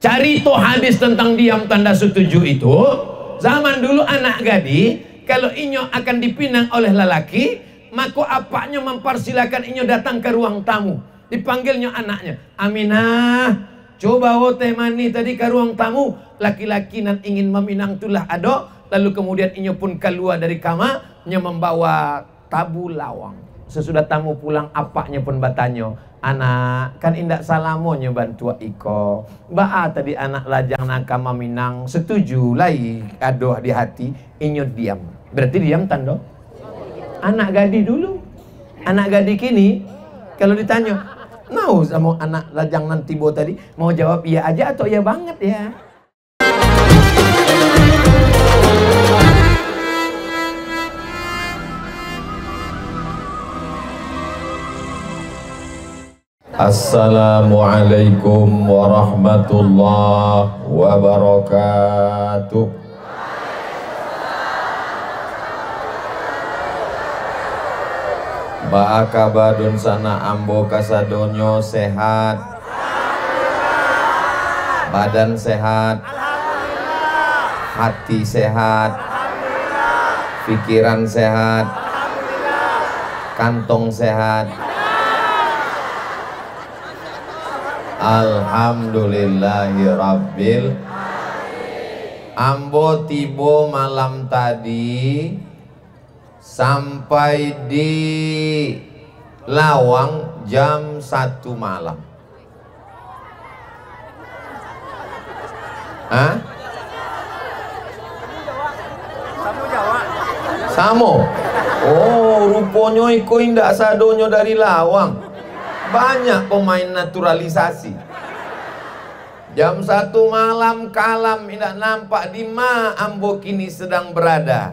Cari tuh hadis tentang diam tanda setuju itu. Zaman dulu anak gadi kalau inyo akan dipinang oleh lelaki, maka apaknya mempersilakan inyo datang ke ruang tamu. Dipanggilnya anaknya, Aminah, coba teh mani tadi ke ruang tamu. Laki-laki nan ingin meminang tulah ado. Lalu kemudian inyo pun keluar dari kamar, nya membawa tabu lawang. Sesudah tamu pulang, apaknya pun bertanya, anak, kan indak salamonya bantu iko. Baa tadi anak lajang nakama minang, setuju lai adoh di hati, inyo diam. Berarti diam tando? Anak gadi dulu. Anak gadi kini, kalau ditanya, mau sama anak lajang nanti bo tadi, mau jawab iya aja atau iya banget ya? Assalamualaikum warahmatullahi wabarakatuh. Ba'akabadun sana ambo kasadonyo sehat, badan sehat, hati sehat, pikiran sehat, kantong sehat. Alhamdulillahirabbil. Ambo tibo malam tadi sampai di Lawang jam 1 malam. Hah? Samo. Oh, rupanya iko indak sadonyo dari Lawang. Banyak pemain naturalisasi. Jam 1 malam kalam tidak nampak di ma ambo kini sedang berada.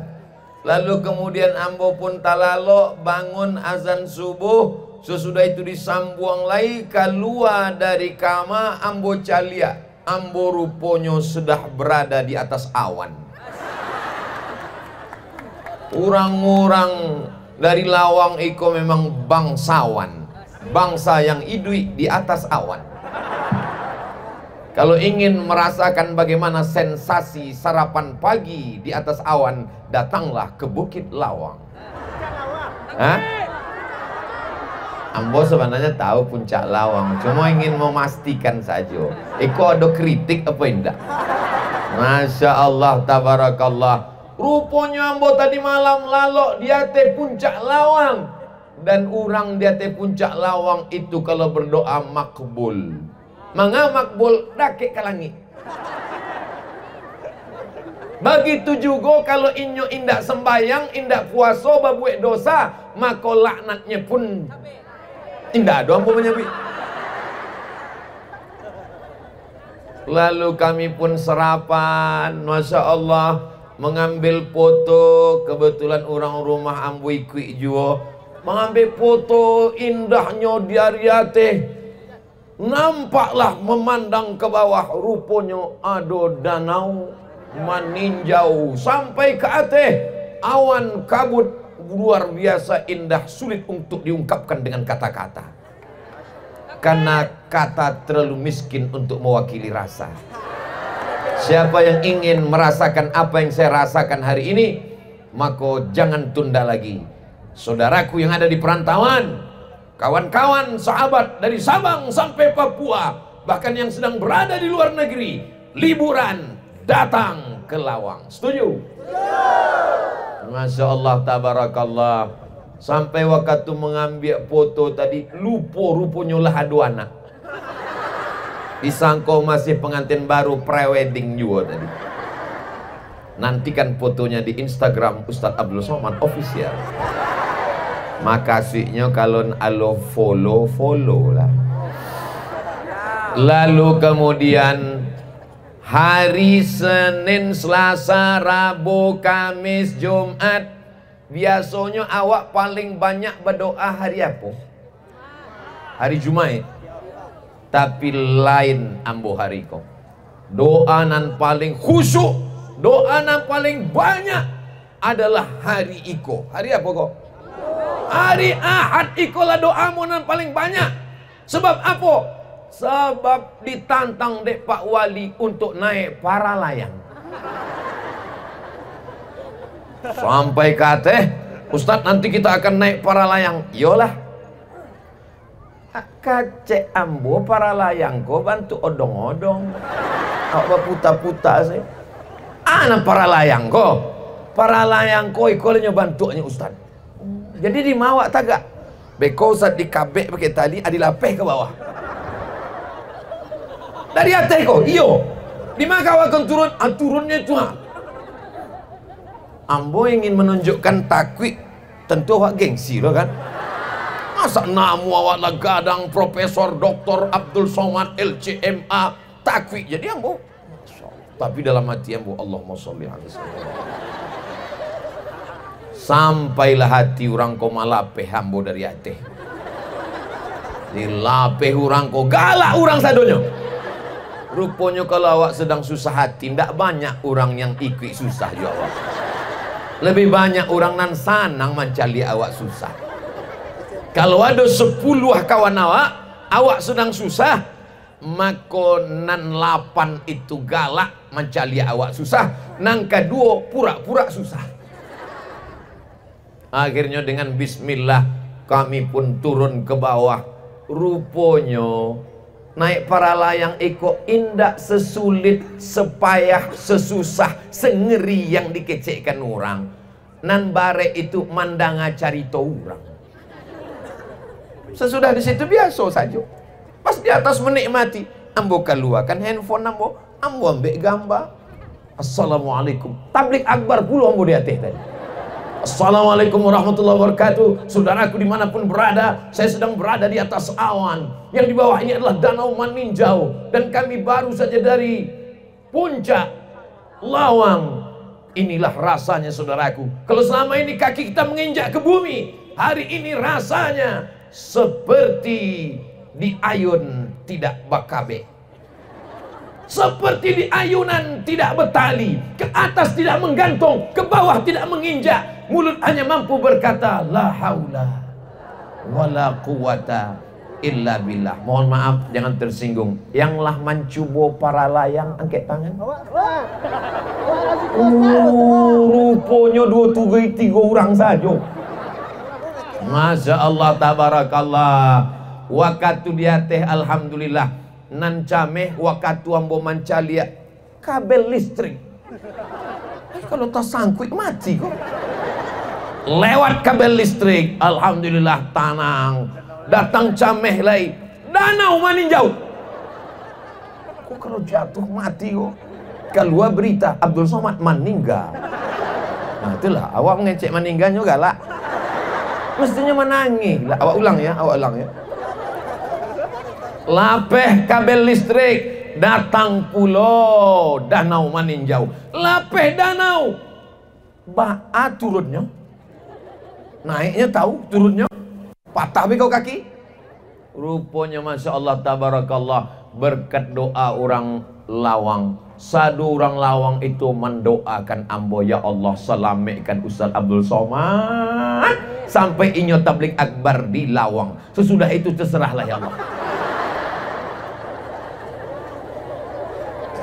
Lalu kemudian ambo pun talalo bangun azan subuh. Sesudah itu disambuang lagi keluar dari kama ambo calia. Ambo ruponyo sudah berada di atas awan. Orang-orang dari Lawang iko memang bangsawan. Bangsa yang hidup di atas awan. Kalau ingin merasakan bagaimana sensasi sarapan pagi di atas awan, datanglah ke Bukit Lawang. Hah? Ambo sebenarnya tahu puncak Lawang, cuma ingin memastikan saja. Iko ada kritik apa enggak? Masya Allah, tabarakallah. Rupanya ambo tadi malam lalok dia te puncak Lawang. Dan orang dia te puncak Lawang itu kalau berdoa makbul. Manga makbul dake ke langit. Begitu juga kalau inyo indak sembayang, indak puasa, babuek dosa, maka laknatnya pun indak ada apa menyabi. Lalu kami pun sarapan, Masya Allah, mengambil foto. Kebetulan orang rumah ambu ikut juga mengambil foto indahnya diariate. Nampaklah memandang ke bawah, rupanya ada danau meninjau sampai ke atas. Awan kabut luar biasa indah, sulit untuk diungkapkan dengan kata-kata. Karena kata terlalu miskin untuk mewakili rasa. Siapa yang ingin merasakan apa yang saya rasakan hari ini, maka jangan tunda lagi. Saudaraku yang ada di perantauan, kawan-kawan sahabat dari Sabang sampai Papua, bahkan yang sedang berada di luar negeri, liburan, datang ke Lawang. Setuju? Masya Allah, tabarakallah. Sampai waktu mengambil foto tadi, lupa rupanya lah ada anak. Disangka masih pengantin baru, pre-wedding juga tadi. Nantikan fotonya di Instagram Ustadz Abdul Somad Official. Makasihnya kalau alo follow lah. Lalu kemudian hari Senin, Selasa, Rabu, Kamis, Jumat, biasanya awak paling banyak berdoa hari apa? Hari Jumat. Tapi lain ambo hari kok. Doa nan paling khusyuk, doa nan paling banyak adalah hari iko. Hari apa kok? Hari Ahad ikolah doamu yang paling banyak. Sebab apa? Sebab ditantang dek Pak Wali untuk naik para layang. Sampai kata, Ustadz nanti kita akan naik para layang. Yolah. Kacek ambo para layang ko bantu odong-odong. Apa puta-puta sih? Anak para layang ko. Para layang ko ikolnya bantunya Ustadz. Jadi dimawak tagak. Beko Ustadz dikabek pakai tali adilapeh ke bawah. Dari atas ko, iyo. Di mana kau akan turun? Turunnya itu. Ambo ingin menunjukkan takwik, tentu awak gengsi loh kan. Masa namu awak lah gadang Profesor Dr. Abdul Somad LCMA takwik. Jadi ambo. Tapi dalam hati ambo Allahumma sholli alaihi wasallam. Sampailah hati orang ko malapeh ambo dari hati. Dilapeh orang ko galak orang sadonyo. Rupanya kalau awak sedang susah hati, tidak banyak orang yang ikut susah juga awak. Lebih banyak orang nan sanang mencari awak susah. Kalau ada 10 kawan awak sedang susah, maka nan 8 itu galak mencari awak susah, nan kedua pura-pura susah. Akhirnya dengan bismillah kami pun turun ke bawah. Rupanya naik para layang iko indak sesulit, sepayah, sesusah, sengeri yang dikecekkan orang. Nan bare itu mandanga carito orang. Sesudah di situ biasa saja. Pas di atas menikmati, ambo keluarkan handphone ambo ambil gambar. Assalamualaikum. Tablik akbar puluh ambo di atas tadi. Assalamualaikum warahmatullahi wabarakatuh. Saudaraku dimanapun berada, saya sedang berada di atas awan. Yang di bawah ini adalah Danau Maninjau. Dan kami baru saja dari puncak Lawang. Inilah rasanya saudaraku. Kalau selama ini kaki kita menginjak ke bumi, hari ini rasanya seperti di ayun tidak bakabe. Seperti di ayunan tidak bertali, ke atas tidak menggantung, ke bawah tidak menginjak. Mulut hanya mampu berkata la haula wala quwata illa billah. Mohon maaf jangan tersinggung. Yanglah mencubo para layang angkat tangan. Rupanya 2, 3 orang saja. Masya Allah tabarakallah. Waktu dia teh alhamdulillah nan cameh waktu ambo mancalia kabel listrik. Kalau tak sangkut mati kok. Lewat kabel listrik, alhamdulillah tanang. Datang cameh lagi, Danau Maninjau. Kok kalau jatuh mati kok. Keluar berita Abdul Somad meninggal. Nah itulah awak mengecek meninggal juga lah. Mestinya menangis lah. Awak ulang ya, awak ulang ya. Lapeh kabel listrik, datang pulau Danau Maninjau. Lapeh danau, ba'a turunnya. Naiknya tahu, turunnya patah kau kaki. Rupanya Masya Allah tabarakallah, berkat doa orang Lawang. Satu orang Lawang itu mendoakan ambo, ya Allah selamatkan Ustaz Abdul Somad sampai inyo tablik akbar di Lawang. Sesudah itu terserahlah ya Allah.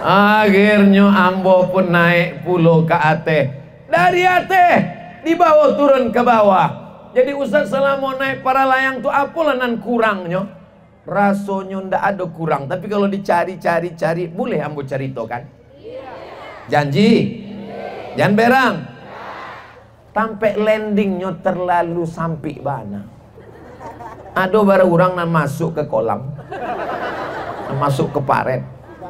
Akhirnya ambo pun naik pulau ke Ateh. Dari Ateh dibawa turun ke bawah. Jadi Ustaz selama naik para layang tuh apalah nan kurangnya? Rasanya ndak ada kurang. Tapi kalau dicari-cari boleh ambo cerita kan? Janji? Jangan berang. Sampai landingnya terlalu sampai bana. Ada bara orang nan masuk ke kolam, masuk ke paret.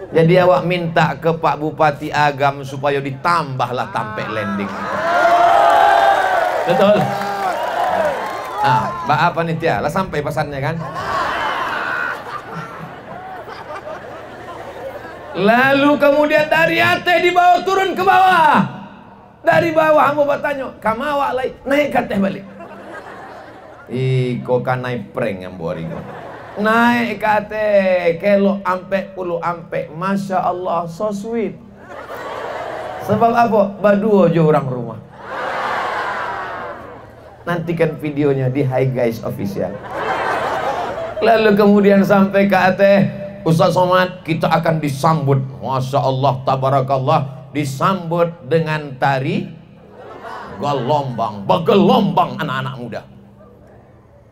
Jadi awak minta ke Pak Bupati Agam supaya ditambahlah sampai landing. Betul. Ah, Mbak apa panitia lah sampai pesannya kan? Lalu kemudian dari Ateh dibawa turun ke bawah. Dari bawah aku bertanya, kamu awak lagi naik ke Ateh balik. Iko kan naik prank yang boring. Naik ke Ateh, kelo ampe puluh ampe, Masya Allah, so sweet. Sebab apa? Badua aja orang rumah. Nantikan videonya di Hi Guys Official. Lalu kemudian sampai ke Ateh, Ustaz Somad, kita akan disambut, Masya Allah, tabarakallah, disambut dengan tari gelombang, bergelombang anak-anak muda.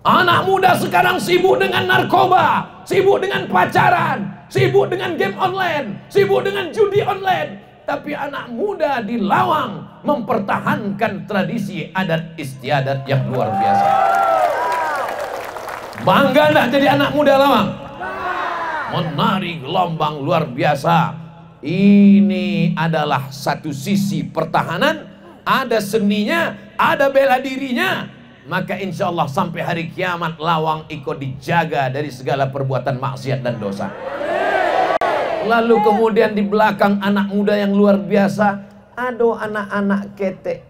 Anak muda sekarang sibuk dengan narkoba, sibuk dengan pacaran, sibuk dengan game online, sibuk dengan judi online. Tapi anak muda di Lawang mempertahankan tradisi adat istiadat yang luar biasa. Bangga enggak jadi anak muda Lawang? Menari gelombang luar biasa. Ini adalah satu sisi pertahanan, ada seninya, ada bela dirinya. Maka insya Allah sampai hari kiamat Lawang ikut dijaga dari segala perbuatan maksiat dan dosa. Lalu kemudian di belakang anak muda yang luar biasa, ada anak-anak ketek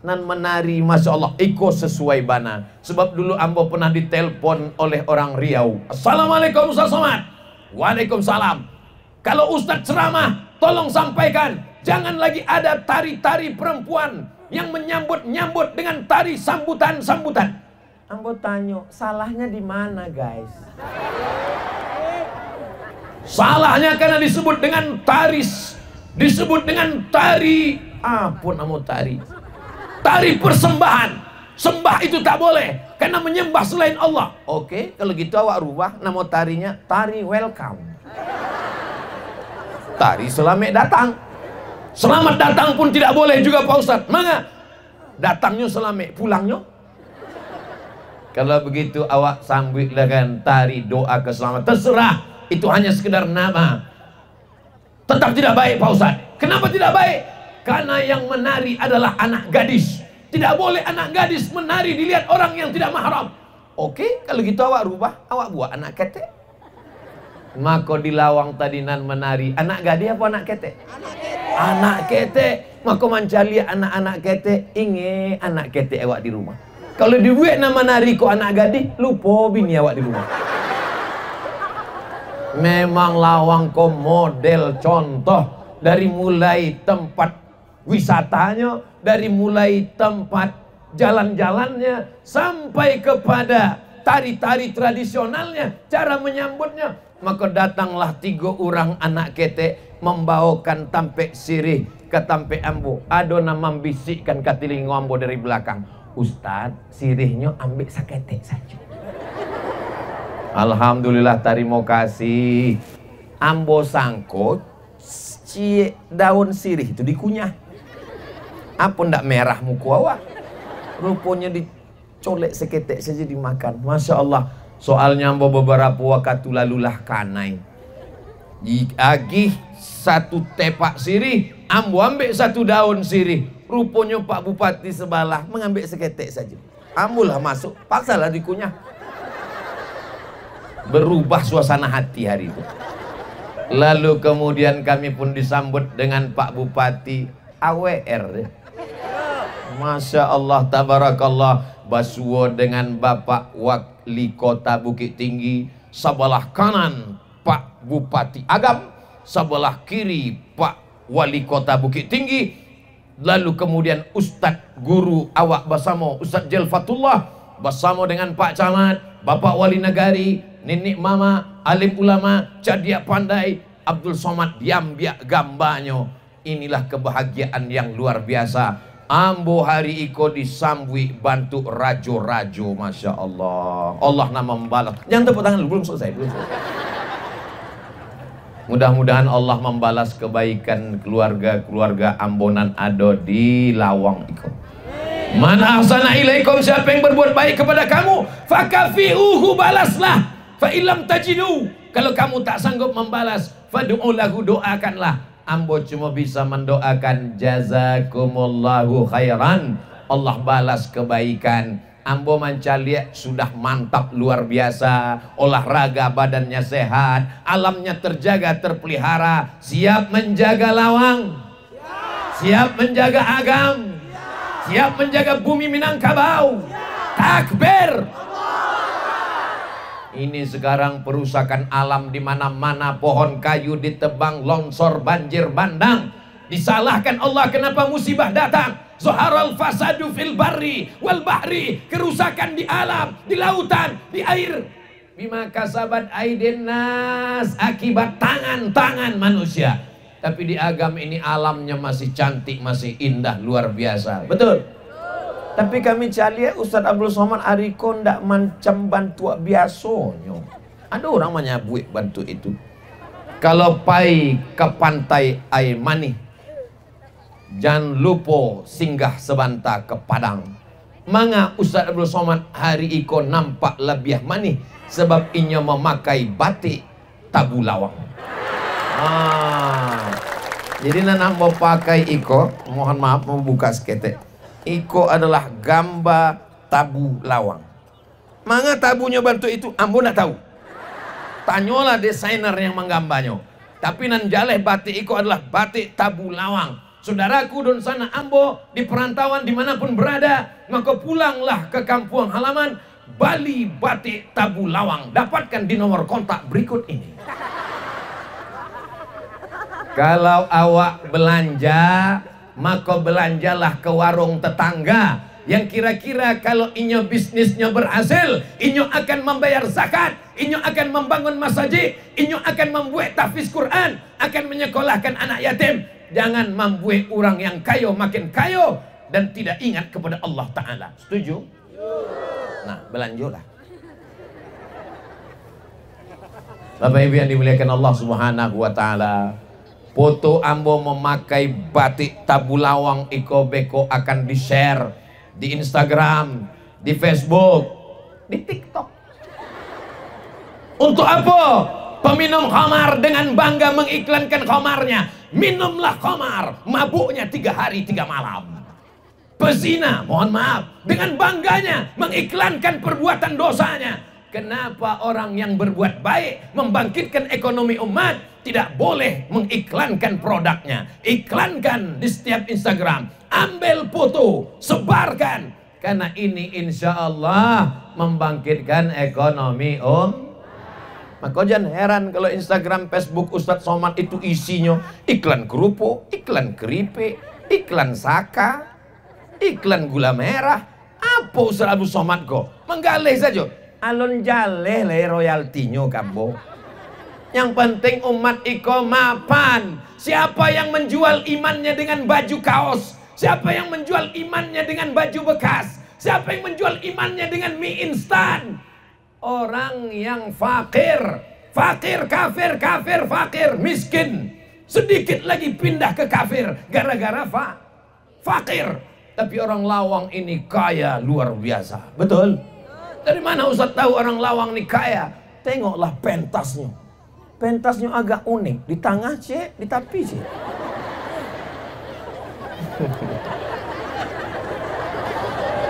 nan menari, Masya Allah, ikut sesuai bana. Sebab dulu ambo pernah ditelepon oleh orang Riau. Assalamualaikum Ustaz Somad. Waalaikumsalam. Kalau Ustaz ceramah, tolong sampaikan, jangan lagi ada tari-tari perempuan yang menyambut-nyambut dengan tari sambutan-sambutan. Ambo tanya, salahnya di mana guys? Salahnya karena disebut dengan taris, disebut dengan tari, apa nama tari? Tari persembahan. Sembah itu tak boleh karena menyembah selain Allah. Oke, kalau gitu awak rubah nama tarinya tari welcome. Tari selamat datang. Selamat datang pun tidak boleh juga Pak Ustadz. Maka datangnya selamat, pulangnya. Kalau begitu awak sambut dengan tari doa keselamatan. Terserah, itu hanya sekedar nama. Tetap tidak baik Pak Ustadz. Kenapa tidak baik? Karena yang menari adalah anak gadis. Tidak boleh anak gadis menari dilihat orang yang tidak mahram. Oke, kalau gitu awak rubah, awak buat anak ketek. Maka di Lawang tadi nan menari anak gadis apa anak ketek? Anak ketek. Maka mencari anak-anak ketek, inge anak ketek awak di rumah. Kalau dibuat nama nari kok anak gadis, lupa bini awak di rumah. Memang Lawang kok model contoh dari mulai tempat wisatanya, dari mulai tempat jalan-jalannya sampai kepada tari-tari tradisionalnya, cara menyambutnya. Maka datanglah 3 orang anak ketek membawakan tampek sirih ke tampek ambo. Ada nama membisikkan ke telinga ambo dari belakang, Ustaz, sirihnya ambil saketek saja. Alhamdulillah, terima kasih. Ambo sangkut daun sirih itu dikunyah. Apa ndak merah muka awak? Rupanya dicolek seketek saja dimakan. Masya Allah. Soalnya ambo beberapa waktu lalulah kanai. Diagih 1 tepak sirih, ambo ambil 1 daun sirih. Rupanya Pak Bupati sebelah mengambil seketek saja. Ambolah masuk, paksalah dikunyah. Berubah suasana hati hari itu. Lalu kemudian kami pun disambut dengan Pak Bupati AWR. Masya Allah, tabarakallah. Basuwo dengan Bapak Wali Kota Bukit Tinggi. Sebelah kanan Pak Bupati Agam, sebelah kiri Pak Wali Kota Bukit Tinggi. Lalu kemudian Ustadz Guru awak bersama Ustadz Jelfatullah, bersama dengan Pak Camat, Bapak Wali Negari, Nenek Mama, alim ulama, Cadia Pandai, Abdul Somad Diambiak gambarnya. Inilah kebahagiaan yang luar biasa. Ambo hari iko disambui bantu rajo-rajo, Masya Allah. Allah nama membalas. Jangan tepuk tangan, belum selesai. Mudah-mudahan Allah membalas kebaikan keluarga-keluarga Ambonan Ado di Lawang iko. Man ahsana ilaikum, siapa yang berbuat baik kepada kamu, fakafi'uhu, balaslah. Fa illam tajidu, kalau kamu tak sanggup membalas, fad'u lahu, doakanlah. Ambo cuma bisa mendoakan jazakumullahu khairan, Allah balas kebaikan. Ambo mencaliak sudah mantap luar biasa, olahraga badannya sehat, alamnya terjaga terpelihara, siap menjaga Lawang, siap menjaga Agam, siap menjaga bumi Minangkabau. Takbir. Ini sekarang perusakan alam di mana-mana, pohon kayu ditebang, longsor, banjir bandang. Disalahkan Allah kenapa musibah datang. Zaharal fasadu fil barri wal bahri, kerusakan di alam, di lautan, di air. bima kasabat aidin nas, akibat tangan-tangan manusia. Tapi di agama ini alamnya masih cantik, masih indah, luar biasa. Betul? Tapi kami cari Ustaz Abdul Somad Ariko ndak macam bantu biasanya. Ada orang menyabui bantu itu. Kalau pai ke pantai air mani, jangan lupa singgah sebentar ke Padang. Manga Ustaz Abdul Somad hari iko nampak lebih manis sebab inya memakai batik tabu lawang. Jadi nana mau pakai iko, mohon maaf membuka seketek. Iko adalah gambar tabu lawang. Manga tabunya bantu itu ambo nak tahu. Tanyolah desainer yang menggambarnya. Tapi nan jaleh batik iko adalah batik tabu lawang. Saudaraku don sana ambo di perantauan dimanapun berada, maka pulanglah ke kampung halaman Bali Batik Tabu Lawang. Dapatkan di nomor kontak berikut ini. Kalau awak belanja, maka belanjalah ke warung tetangga yang kira-kira kalau inyo bisnisnya berhasil, inyo akan membayar zakat, inyo akan membangun masjid, inyo akan membuat tahfiz Quran, akan menyekolahkan anak yatim. Jangan membuat orang yang kayo makin kayo dan tidak ingat kepada Allah Ta'ala. Setuju? Nah, belanjolah. Bapak Ibu yang dimuliakan Allah Subhanahu wa Ta'ala, foto ambo memakai batik tabu lawang iko beko akan di-share di Instagram, di Facebook, di TikTok. Untuk apa? Peminum khamar dengan bangga mengiklankan khamarnya. Minumlah khamar, mabuknya 3 hari 3 malam. Pezina, mohon maaf, dengan bangganya mengiklankan perbuatan dosanya. Kenapa orang yang berbuat baik, membangkitkan ekonomi umat, tidak boleh mengiklankan produknya? Iklankan di setiap Instagram, ambil foto, sebarkan. Karena ini insya Allah membangkitkan ekonomi Maka jangan heran kalau Instagram, Facebook Ustadz Somad itu isinya iklan kerupuk, iklan keripik, iklan saka, iklan gula merah. Apa Ustadz Abdul Somad kok? Menggalih saja. Alon jaleh le royaltinya kambo. Yang penting umat iko mapan. Siapa yang menjual imannya dengan baju kaos? Siapa yang menjual imannya dengan baju bekas? Siapa yang menjual imannya dengan mie instan? Orang yang fakir, kafir, fakir, miskin. Sedikit lagi pindah ke kafir gara-gara fakir. Tapi orang lawang ini kaya luar biasa. Betul? Dari mana Ustaz tahu orang lawang ini kaya? Tengoklah pentasnya. Pentasnya agak unik. Di tengah cek, di tepi cek.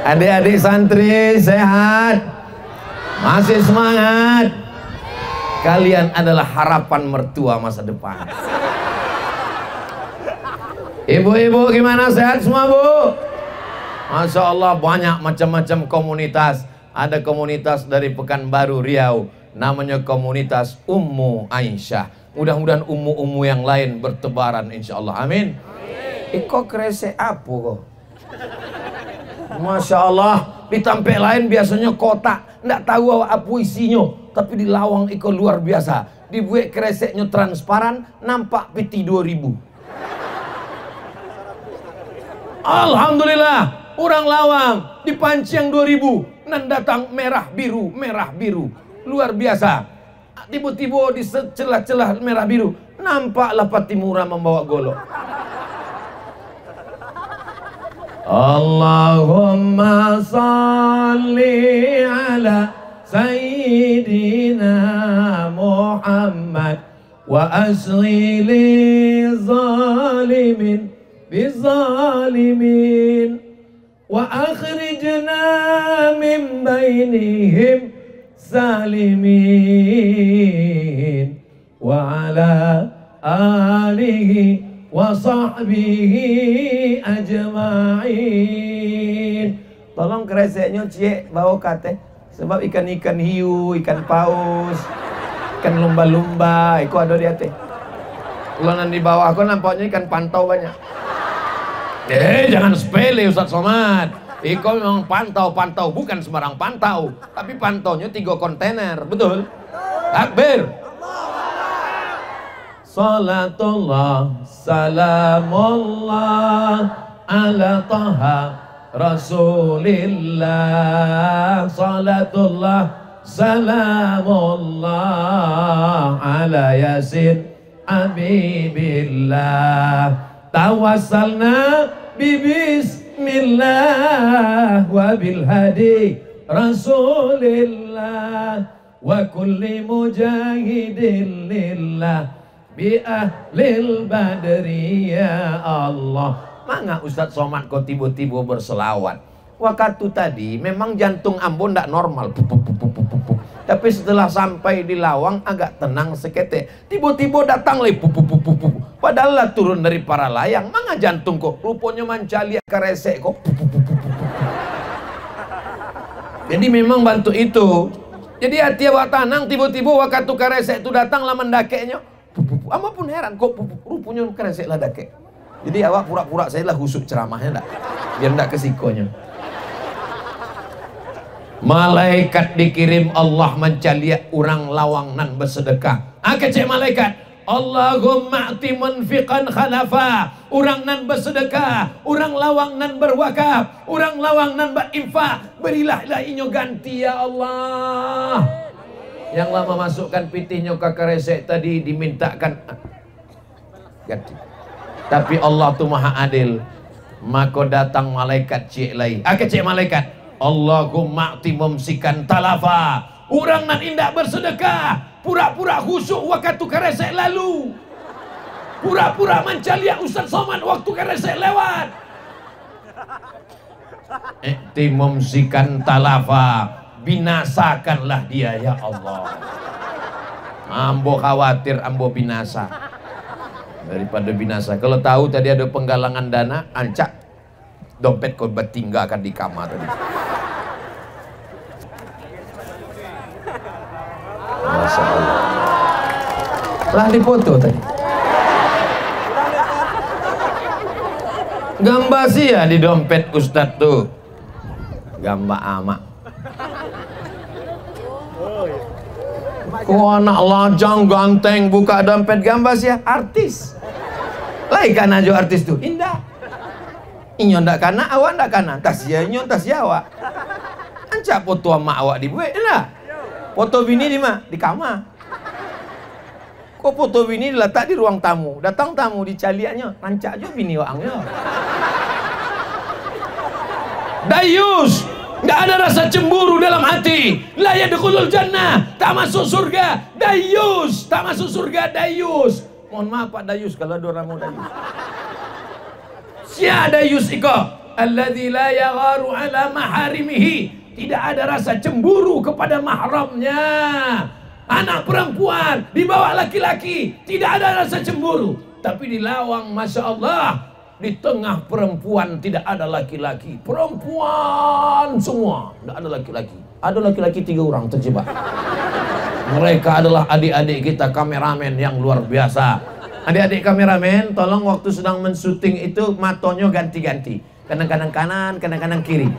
Adik-adik santri sehat? Masih semangat? Kalian adalah harapan mertua masa depan. Ibu-ibu gimana, sehat semua bu? Masya Allah, banyak macam-macam komunitas. Ada komunitas dari Pekanbaru Riau, namanya komunitas Ummu Aisyah. Mudah-mudahan ummu-ummu yang lain bertebaran insya Allah, amin. Iko krese apa kok? Masya Allah, di tempat lain biasanya kotak, nggak tahu apa isinya, tapi di lawang iko luar biasa. Dibuat kreseknya transparan, nampak piti 2000. Alhamdulillah, orang lawang dipanci yang 2000, nan datang merah biru, luar biasa. Tiba-tiba di celah-celah merah biru, nampaklah Patimura membawa golok. Allahumma salli ala Sayyidina Muhammad wa asghi li zalimin bizalimin wa akhrijna min bainihim salimin wa ala alihi wa sahbihi ajma'in. Tolong kreseknya cie bawa kate. Sebab ikan-ikan hiu, ikan paus, ikan lumba-lumba, itu ada di atas. Kalau nanti di bawah aku nampaknya ikan pantau banyak. Jangan sepele Ustaz Somad. Iko memang pantau bukan sembarang pantau, tapi pantaunya 3 kontainer, betul? Takbir. Salatullah salamullah ala taha Rasulillah. Salatullah salamullah ala Yasin Habibillah. Tawassalna bismillah wa bil hadi Rasulillah wa kulli mujahidin lillah bi ahlil badri ya Allah. Mangga Ustadz Somad kok tiba-tiba berselawat. Waktu tadi memang jantung ambo ndak normal. Tapi setelah sampai di Lawang agak tenang sekete. Tiba-tiba datang lagi. Padahal lah turun dari para layang. Mangga jantung kok rupanya mancalia karesek kok. Jadi memang bantu itu. Jadi hati awak tanang tiba-tiba waktu karesek itu datang lah mendakeknya. Ama pun heran kok rupanya karesek lah dakek. Jadi awak pura-pura saya lah husuk ceramahnya dak. Biar ndak kesikonya. Malaikat dikirim Allah mencaliak orang lawang nan bersedekah. Kecek malaikat. Allahumma ati munfiqan khalafa. Orang nan bersedekah, orang lawang nan berwakaf, orang lawang nan berinfak. Berilah inyo ganti ya Allah. Yang lama masukkan pitihnya ke keresek tadi dimintakan ganti. Tapi Allah tu maha adil. Maka datang malaikat cik lain. Kecek malaikat. Allahumma ati mumsikan talafa. Orang nan indak bersedekah, pura-pura khusyuk waktu keresek lalu, pura-pura mencaliak Ustadz Somad waktu keresek lewat. Ati mumsikan talafa, binasakanlah dia ya Allah. Ambo khawatir ambo binasa daripada binasa. Kalau tahu tadi ada penggalangan dana, ancak dompet kau bertinggalkan di kamar tadi. Masya Allah. Lah dipoto tadi. Gambar sih ya di dompet Ustadz tuh. Gambar amak. Kok anak lajang ganteng buka dompet gambar sih ya? Artis. Lah ikan aja artis tuh. Indah. Inyo ndak kana, awak ndak kana. Tas ya inyo, tas ya awak. Ancak foto sama awak dibuat lah. Foto bini di mana? Di kamar. Kok foto bini diletak di ruang tamu? Datang tamu dicaliaknya, rancak juga bini waangnya. Dayus, nggak ada rasa cemburu dalam hati. La yadkhulul jannah, tak masuk surga. Dayus, tak masuk surga. Dayus. Mohon maaf Pak Dayus kalau ada orang mau Dayus. Sia Dayus iko, alladzi la yagharu ala maharimihi. Tidak ada rasa cemburu kepada mahramnya. Anak perempuan dibawa laki-laki, tidak ada rasa cemburu. Tapi di Lawang, Masya Allah, di tengah perempuan tidak ada laki-laki. Perempuan semua, tidak ada laki-laki. Ada laki-laki 3 orang terjebak. Mereka adalah adik-adik kita kameramen yang luar biasa. Adik-adik kameramen, tolong waktu sedang mensyuting itu matonya ganti-ganti. Kadang-kadang kanan, kadang-kadang kiri.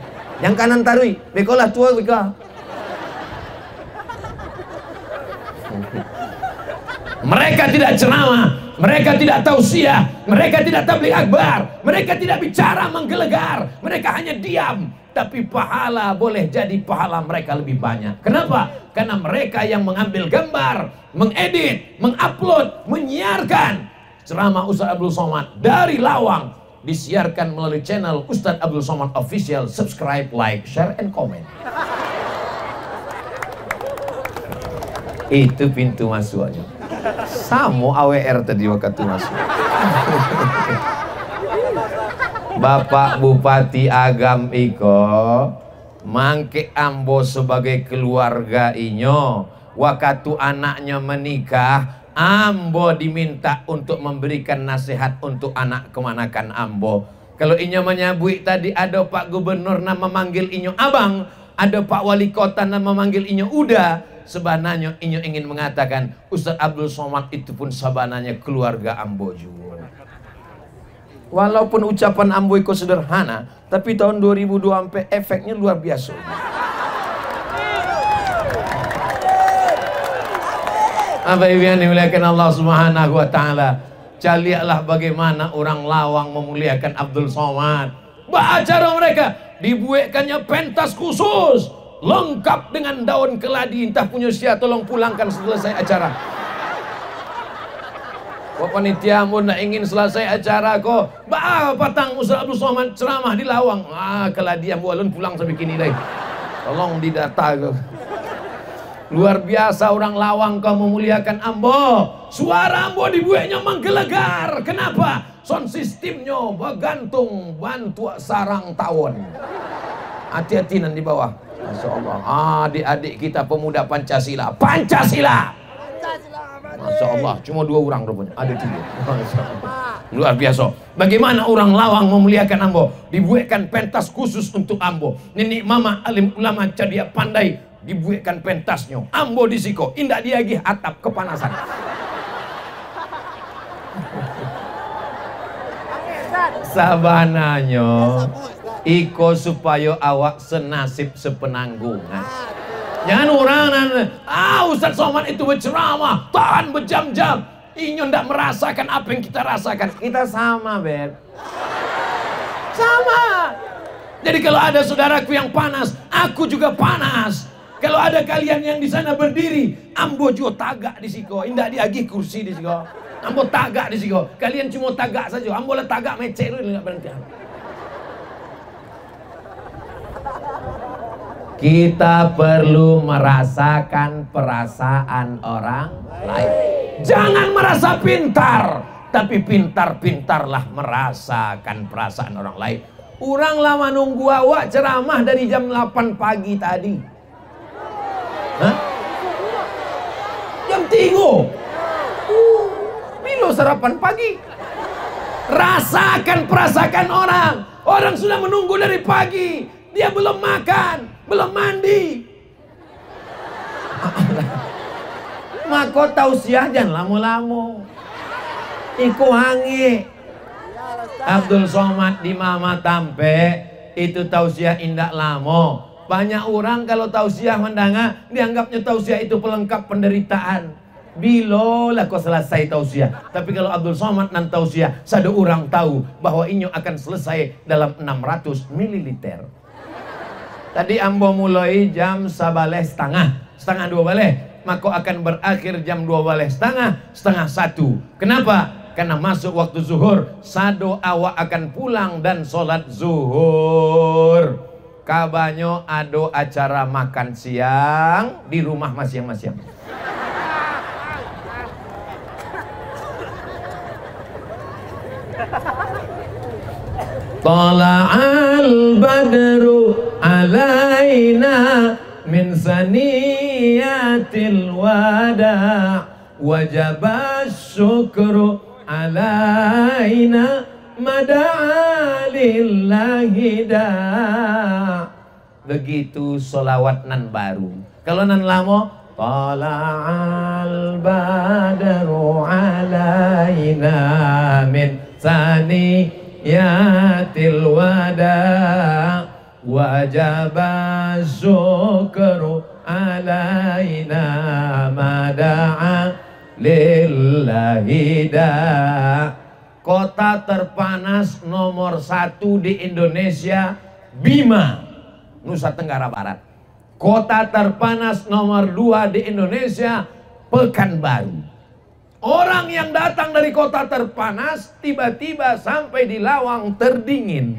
Yang kanan tarui, bekolah tua beka. Mereka tidak ceramah, mereka tidak tausiah, mereka tidak tabligh akbar, mereka tidak bicara menggelegar, mereka hanya diam. Tapi pahala boleh jadi pahala mereka lebih banyak. Kenapa? Karena mereka yang mengambil gambar, mengedit, mengupload, menyiarkan ceramah Ustadz Abdul Somad dari Lawang. Disiarkan melalui channel Ustadz Abdul Somad Official. Subscribe, like, share, and comment. Itu pintu masuknya. Samo AWR tadi waktu masuk. Bapak Bupati Agam iko mangke ambo sebagai keluarga inyo. Waktu anaknya menikah, ambo diminta untuk memberikan nasihat untuk anak kemanakan ambo. Kalau inyo menyabui tadi ada Pak Gubernur nama memanggil inyo abang, ada Pak Wali Kota nama memanggil inyo uda. Sebenarnya inyo ingin mengatakan Ustadz Abdul Somad itu pun sabananya keluarga ambo juga. Walaupun ucapan ambo iko sederhana, tapi tahun 2002 sampai efeknya luar biasa. Apa yang dimuliakan Allah Subhanahu wa taala. Lihatlah bagaimana orang Lawang memuliakan Abdul Somad. Acara mereka dibuatkannya pentas khusus, lengkap dengan daun keladi. Entah punya siapa tolong pulangkan selesai acara. Panitia pun nak ingin selesai acara kok. Patang Ustaz Abdul Somad ceramah di Lawang. Keladi yang bualun pulang sampai kini deh. Tolong didata kok. Luar biasa orang Lawang kau memuliakan ambo. Suara ambo dibuatnya menggelegar. Kenapa? Sound sistemnya bergantung bantu sarang tawon. Hati-hati nanti di bawah. Masya Allah. Adik-adik kita pemuda Pancasila. Pancasila. Masya Allah. Cuma 2 orang rupanya. Ada 3. Masya Allah. Luar biasa. Bagaimana orang Lawang memuliakan ambo. Dibuatkan pentas khusus untuk ambo. Nenek mama alim ulama cadia pandai. Dibuatkan pentasnya. Ambo disiko. Indah diagih atap kepanasan. Sabananya iko supaya awak senasib sepenanggungan. Jangan orang Ustaz Somad itu berceramah tahan berjam-jam. Inyo ndak merasakan apa yang kita rasakan. Kita sama, Beb. Sama. Jadi kalau ada saudaraku yang panas, aku juga panas. Kalau ada kalian yang di sana berdiri, ambo juga tagak di siko. Indah diagih kursi di siko. Ambo tagak di siko. Kalian cuma tagak saja. Ambo lah tagak mecek dulu enggak berhenti. Kita perlu merasakan perasaan orang lain. Jangan merasa pintar, tapi pintar-pintarlah merasakan perasaan orang lain. Orang lama nunggu awak ceramah dari jam 8 pagi tadi. Hah? Jam 3. Bilo sarapan pagi. Rasakan orang. Orang sudah menunggu dari pagi. Dia belum makan, belum mandi. Maka tausiah jangan lama-lama. Iku hangi. Abdul Somad di Mama Tampe itu tausiah indak lama. Banyak orang kalau tausiah mendengar dianggapnya tausiah itu pelengkap penderitaan. Bila lah kau selesai tausiah. Tapi kalau Abdul Somad nan tausiah, satu orang tahu bahwa inyo akan selesai dalam 600 ml. Tadi ambo mulai jam 11.30, setengah 2 balik. Maka akan berakhir jam 2 balik setengah 1. Kenapa? Karena masuk waktu zuhur, sado awak akan pulang dan sholat zuhur. Kabanyo ado acara makan siang di rumah masing-masing. Tala'al badru alaina min saniyatil wada' wajaba syukru alaina mada'a lillahi da'. Begitu solawat nan baru. Kalau nan lama tala'al badru alaina min saniyatil wada' wajaba syukru alaina mada'a lillahi da'. Kota terpanas nomor 1 di Indonesia, Bima, Nusa Tenggara Barat. Kota terpanas nomor 2 di Indonesia, Pekanbaru. Orang yang datang dari kota terpanas tiba-tiba sampai di Lawang terdingin.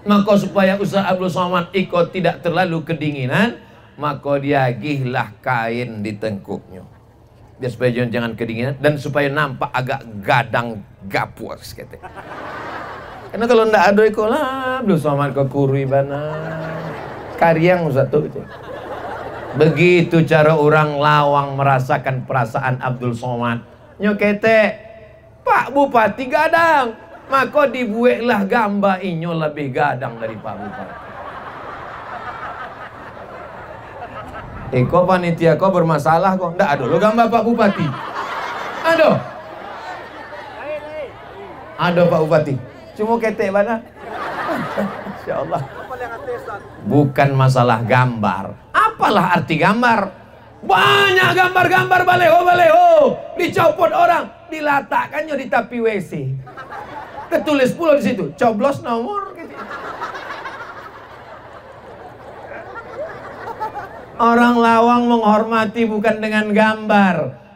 Maka supaya Ustaz Abdul Somad ikut tidak terlalu kedinginan, maka dia gihlah kain di tengkuknya. Biar supaya jangan kedinginan dan supaya nampak agak gadang gapus gitu. Karena kalau ndak ada ikut lah Abdul Somad ke kurui bana karyang satu itu. Begitu cara orang Lawang merasakan perasaan Abdul Somad. Nyokete Pak Bupati gadang, maka dibuatlah gambar inyo lebih gadang dari Pak Bupati. Kok panitia kok bermasalah kok? Ndak ada lo gambar Pak Bupati. Aduh. Ada Pak Bupati. Cuma ketek mana? Insya Allah. Bukan masalah gambar. Apalah arti gambar? Banyak gambar-gambar baleho. Dicopot orang, diletakkannya di tepi WC. Ketulis pula di situ, coblos nomor. Orang lawang menghormati bukan dengan gambar.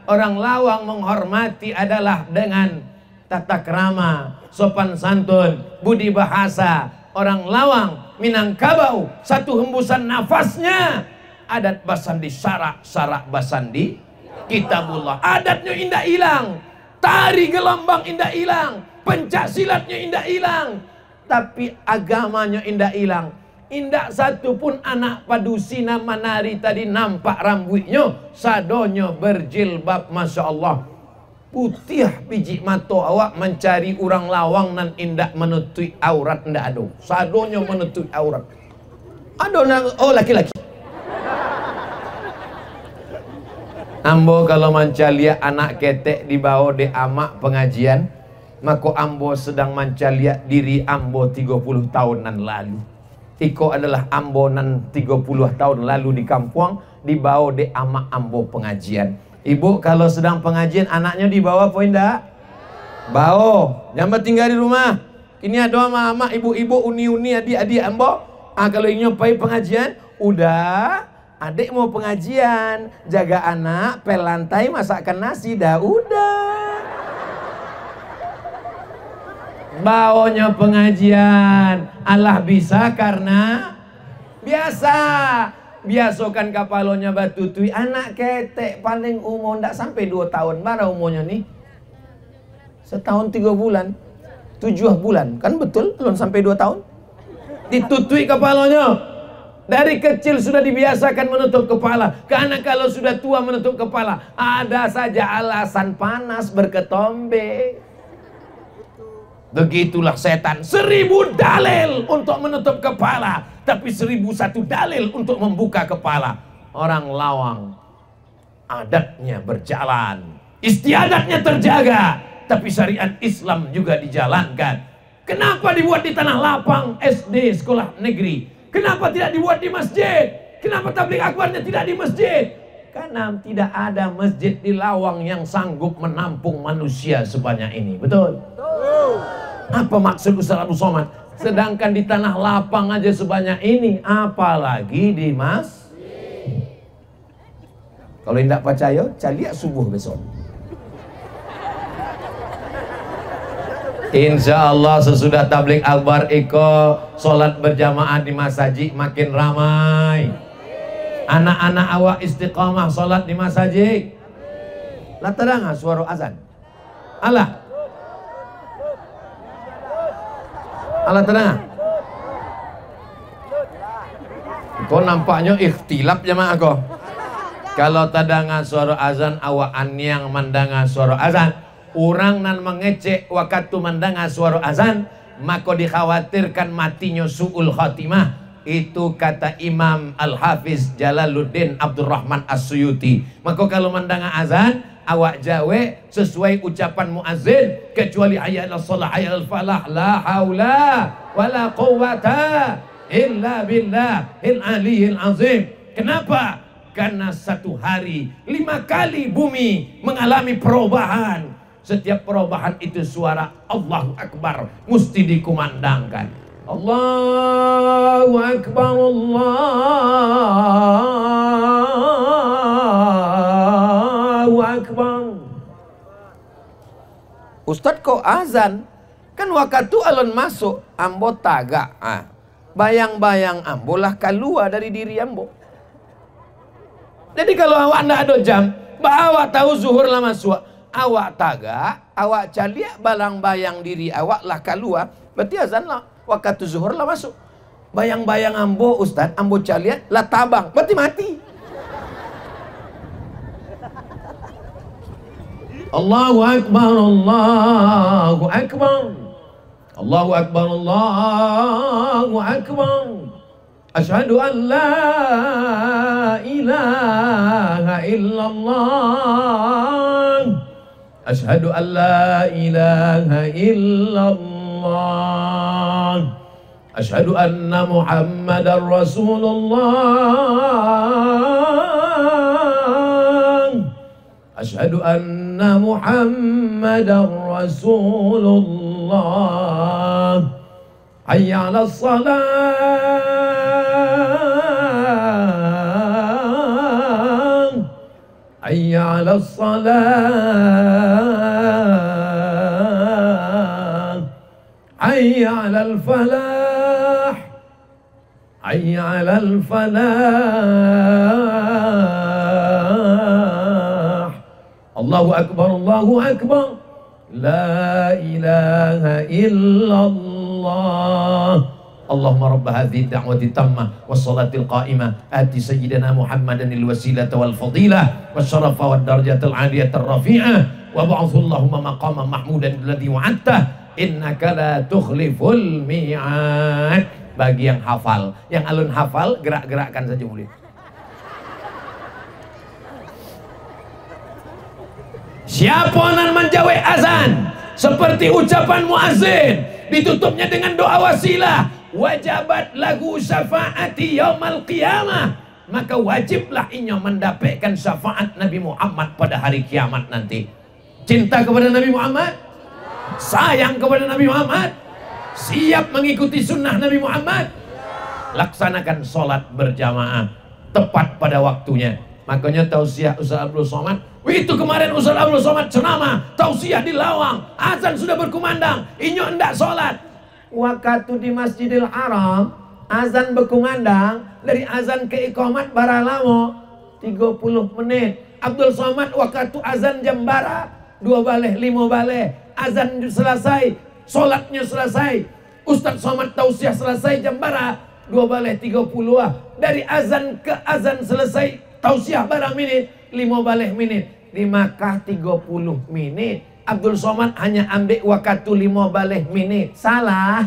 Orang lawang menghormati adalah dengan tata krama, sopan santun, budi bahasa. Orang lawang Minangkabau, satu hembusan nafasnya adat basandi sarak basandi kitabullah. Adatnya indah hilang, tari gelambang indah hilang, pencak silatnya indah hilang, tapi agamanya indah hilang. Indah satu pun anak padusina manari tadi nampak rambutnya, sadonyo berjilbab, masya Allah. Putih biji mato awak mencari orang lawang nan indak menutupi aurat ndak ada. Sadonyo menutupi aurat. Ada oh laki-laki. Ambo kalau mancalia anak ketek dibawa de amak pengajian, maka ambo sedang mancalia diri ambo 30 tahunan lalu. Iko adalah ambo nan 30 tahun lalu di kampung dibawa de amak ambo pengajian. Ibu kalau sedang pengajian anaknya dibawa poin dah? Bawa, jangan tinggal di rumah. Ini ada mama, ibu-ibu, uni-uni, adik-adik ambo. Kalau ingin pergi pengajian, udah. Adik mau pengajian, jaga anak, pel lantai, masakkan nasi, dah udah. Bawanya pengajian, Allah bisa karena biasa. Biasokan kapalonya batu tui anak ketek paling umur ndak sampai 2 tahun. Mana umurnya nih? Setahun 3 bulan, 7 bulan, kan betul? Belum sampai 2 tahun. Ditutui kepalanya. Dari kecil sudah dibiasakan menutup kepala. Karena kalau sudah tua menutup kepala, ada saja alasan panas berketombe. Begitulah setan, 1000 dalil untuk menutup kepala, tapi 1001 dalil untuk membuka kepala. Orang lawang adatnya berjalan, istiadatnya terjaga, tapi syariat Islam juga dijalankan. Kenapa dibuat di tanah lapang SD sekolah negeri? Kenapa tidak dibuat di masjid? Kenapa tabligh akbarnya tidak di masjid? Karena tidak ada masjid di lawang yang sanggup menampung manusia sebanyak ini. Betul? Apa maksud Ustaz Abu Somad? Sedangkan di tanah lapang aja sebanyak ini, apalagi di masjid. Kalau tidak percaya, cari subuh besok. Insya Allah sesudah tabligh akbar iko sholat berjamaah di masjid makin ramai. Anak-anak awak istiqamah sholat di masjid. Lah terang suara azan. Allah tenang. Kau nampaknya ikhtilaf jemaah kau. Kalau tadangan suara azan awak anyang mandangan suara azan, orang nan mengecek waktu mandangan suara azan, maka dikhawatirkan matinya su'ul khatimah. Itu kata Imam Al-Hafiz Jalaluddin Abdurrahman As-Suyuti. Maka kalau mandangan azan, awak jawe sesuai ucapan muazzin, kecuali hayya 'alas shalah hayya 'alal falah, la haula wala quwata illa billahil aliyil azim. Kenapa? Karena satu hari 5 kali bumi mengalami perubahan. Setiap perubahan itu suara Allahu Akbar mesti dikumandangkan. Allahu Akbar, Allahu Akbar. Ustadz kok azan? Kan waktu alon masuk ambo tagak. Bayang-bayang ambo lah keluar dari diri ambo. Jadi kalau awak ndak ada jam, awak tahu zuhur lah masuk, awak tagak, awak caliak balang bayang diri awak lah keluar, berarti azan lah. Waktu zuhur lah masuk. Bayang-bayang ambo Ustadz, ambo caliat lah tabang, berarti mati. Allahu Akbar, Allahu Akbar, Allahu Akbar, Allahu Akbar. Asyhadu an la ilaha illallah. Asyhadu an la ilaha illallah. Asyhadu anna Muhammadar Rasulullah. Asyhadu anna Muhammadar Rasulullah. Hayya 'alas salah. Hayya 'alas salah. Hayya 'alal falah. Hayya 'alal falah. Allahu akbar, Allahu akbar. La ilaha illallah. Allahumma rabb hadhihi ad-da'wati tammah was-salatil qa'imah ati sayyidina Muhammadanil wasilata wal fadilah wasyarafa wad darajatal 'aliyatar rafi'ah wa ba'athu Allahumma maqaman mahmudan alladhi wa'adta innaka la tukhliful mi'ad. Bagi yang hafal, yang alun hafal, gerak-gerakkan saja mulut. Siapa nan menjawe azan seperti ucapan muazzin, ditutupnya dengan doa wasilah, wajabat lagu syafaati yaumal qiyamah, maka wajiblah inya mendapatkan syafaat Nabi Muhammad pada hari kiamat nanti. Cinta kepada Nabi Muhammad, sayang kepada Nabi Muhammad, siap mengikuti sunnah Nabi Muhammad, laksanakan sholat berjamaah tepat pada waktunya. Makanya tausiah Ustaz Abdul Somad, itu kemarin Ustaz Abdul Somad ceramah tausiah di Lawang, azan sudah berkumandang, inyo hendak sholat. Waktu di Masjidil Haram azan berkumandang, dari azan ke iqamat bara lama 30 menit. Abdul Somad waktu azan jam bara 2 baleh 5 baleh, azan selesai, sholatnya selesai, Ustaz Somad tausiah selesai jam bara 2 baleh 30. Dari azan ke azan selesai tausiah barang menit 5 baleh menit. Di Makkah 30 menit, Abdul Somad hanya ambil waktu 5 baleh menit. Salah.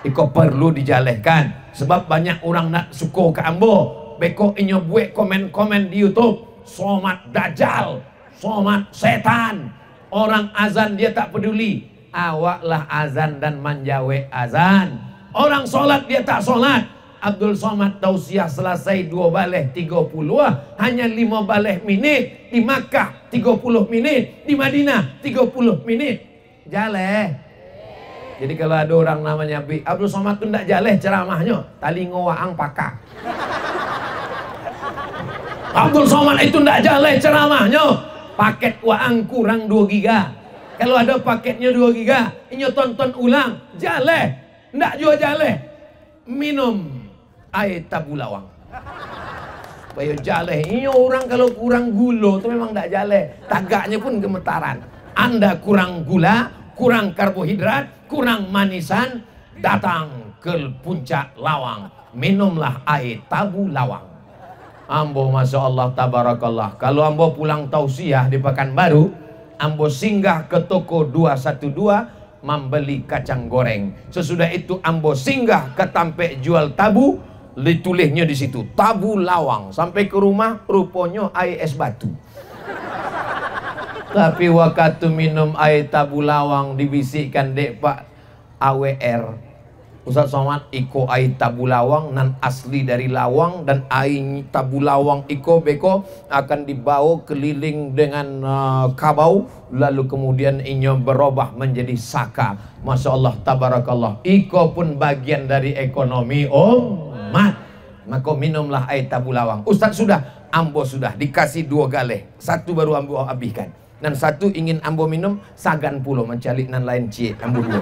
Iko perlu dijalehkan, sebab banyak orang nak suko ke ambo. Beko inyo buat komen-komen di YouTube, Somad dajal, Somad setan. Orang azan dia tak peduli. Awaklah azan dan menjawe azan. Orang solat dia tak solat. Abdul Somad tausiah selesai 2 baleh 30, hanya 5 baleh menit. Di Makkah 30 menit, di Madinah 30 menit. Jaleh. Jadi kalau ada orang namanya Abdul Somad tu ndak jaleh ceramahnya, talingo waang pakak. Abdul Somad itu ndak jaleh ceramahnya, paket waang kurang 2 giga. Kalau ada paketnya 2 giga, inyo tonton ulang, jaleh. Ndak juga jaleh. Minum air tabu lawang. Supaya jaleh. Ini orang kalau kurang gula itu memang tidak jaleh. Tagaknya pun gemetaran. Anda kurang gula, kurang karbohidrat, kurang manisan, datang ke puncak Lawang. Minumlah air tabu lawang. Ambo Masya Allah tabarakallah. Kalau ambo pulang tausiah di Pekanbaru, ambo singgah ke toko 212 membeli kacang goreng. Sesudah itu ambo singgah ke tampek jual tabu, ditulisnya di situ tabu lawang. Sampai ke rumah rupanya air es batu. Tapi waktu minum air tabu lawang dibisikkan dek Pak AWR, Ustaz Somad iko air tabu lawang nan asli dari lawang, dan air tabu lawang iko beko akan dibawa keliling dengan kabau, lalu kemudian inyo berubah menjadi saka. Masya Allah tabarakallah. Iko pun bagian dari ekonomi umat. Maka minumlah air tabu lawang. Ustaz sudah, ambo sudah dikasih 2 galeh, 1 baru ambo habiskan, dan 1 ingin ambo minum sagan pulo mencalik nan lain cie ambo 2.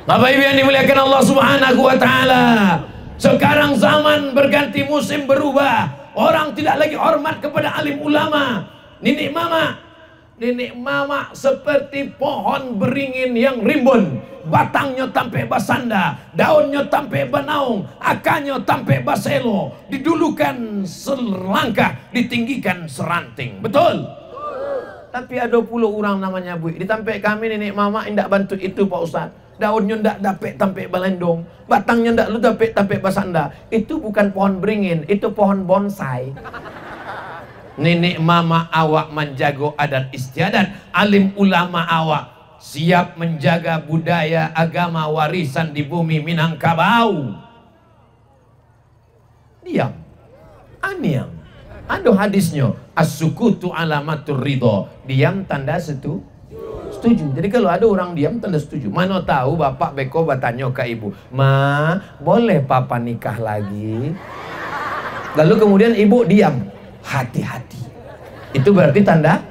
Bapak Ibu yang dimuliakan Allah Subhanahu wa taala. Sekarang zaman berganti, musim berubah. Orang tidak lagi hormat kepada alim ulama. Nenek mama seperti pohon beringin yang rimbun. Batangnya tampe basanda, daunnya tampe banaung, akarnya tampe baselo. Didulukan selangkah, ditinggikan seranting. Betul? Tapi ada puluh orang namanya Bu. Di tampe kami nenek mama indak bantu itu Pak Ustaz. Daunnya ndak dapet tampek balendong, batangnya ndak lu dapet tampek basanda. Itu bukan pohon beringin, itu pohon bonsai. nenek mama awak menjaga adat istiadat, alim ulama awak siap menjaga budaya agama warisan di bumi Minangkabau. Diam, aniam. Ada hadisnya, as-sukutu alamatur ridho. Diam tanda setuju. Jadi kalau ada orang diam tanda setuju. Mana tahu bapak beko bertanya ke ibu, "Ma, boleh papa nikah lagi?" Lalu kemudian ibu diam. Hati-hati. Itu berarti tanda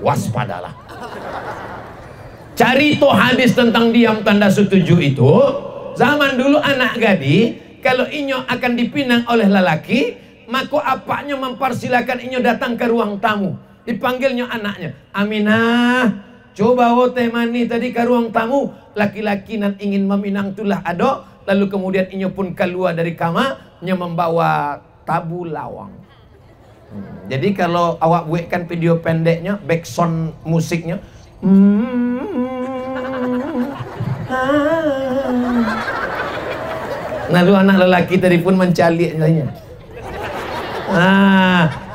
waspadalah. Cari tuh hadis tentang diam tanda setuju itu. Zaman dulu anak gadi kalau inyo akan dipinang oleh lelaki, maka apaknya mempersilakan inyo datang ke ruang tamu. Dipanggilnya anaknya, "Aminah, coba teh mani tadi ke ruang tamu." Laki-laki nan ingin meminang tulah ado. Lalu kemudian inyo pun keluar dari kamar, inyo membawa tabu lawang. Jadi kalau awak buatkan video pendeknya, backsound musiknya, lalu anak lelaki tadi pun mencalinya.